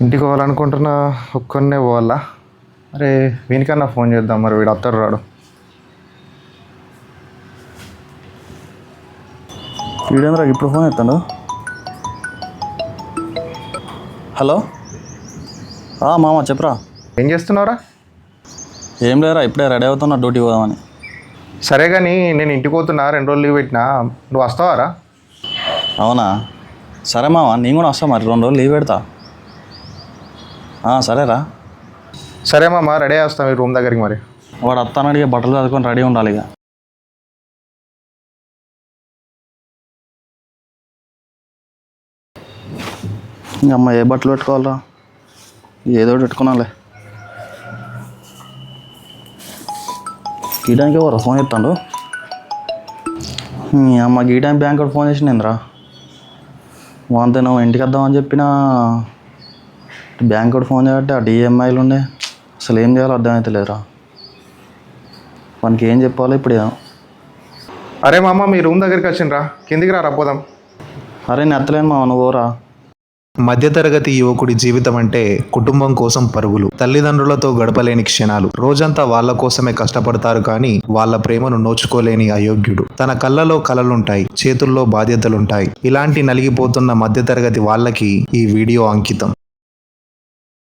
ఇంటికి పోవాలనుకుంటున్నా, ఒక్కనే పోవాలా? అరే వీనికన్నా ఫోన్ చేద్దాం, మరి వీడు అత్తరు రాడు. వీడేంద్రా ఇప్పుడు ఫోన్ ఎత్తాడు. హలో మామ చెప్పరా. ఏం చేస్తున్నావురా? ఏం లేరా, ఇప్పుడే రెడీ అవుతున్నా డ్యూటీ పోదామని. సరే కానీ నేను ఇంటికి పోతున్నా, 2 రోజులు లీవ్ పెట్టినా, నువ్వు వస్తావారా? అవునా, సరే మామ, నేను కూడా వస్తా మరి, 2 రోజులు లీవ్ పెడతా. సరేరా. సరే మామ, రెడీ వస్తాం మీ రూమ్ దగ్గరికి. మరి వాడు అత్తానడిగే బట్టలు చదువుకొని రెడీ ఉండాలి ఇక. అమ్మ ఏ బట్టలు పెట్టుకోవాలరా, ఏదో ఒకటి పెట్టుకున్నాలే. ఈ టైంకి ఎవరు ఫోన్ చేస్తాడు? అమ్మ ఈ టైం బ్యాంక్ ఫోన్ చేసిండ్రా. వాంతే నువ్వు ఇంటికి వద్దామని చెప్పినా బ్యాంక్ ఫోన్ చేయబట్టి అటు ఈఎంఐలు ఉండే, అసలు ఏం చేయాలో అర్థమవుతలేదురా. మనకి ఏం చెప్పాలో ఇప్పుడు. అరే మామ, మీ రూమ్ దగ్గరికి వచ్చిండ్రా, కిందికి రా, పోదాం. అరే నేను ఎత్తలేను మామ, నువ్వు పోరా. మధ్యతరగతి యువకుడి జీవితం అంటే కుటుంబం కోసం పరుగులు, తల్లిదండ్రులతో గడపలేని క్షణాలు, రోజంతా వాళ్ళ కోసమే కష్టపడతారు కానీ వాళ్ళ ప్రేమను నోచుకోలేని అయోగ్యుడు. తన కళ్ళలో కలలుంటాయి, చేతుల్లో బాధ్యతలుంటాయి. ఇలాంటి నలిగిపోతున్న మధ్యతరగతి వాళ్ళకి ఈ వీడియో అంకితం.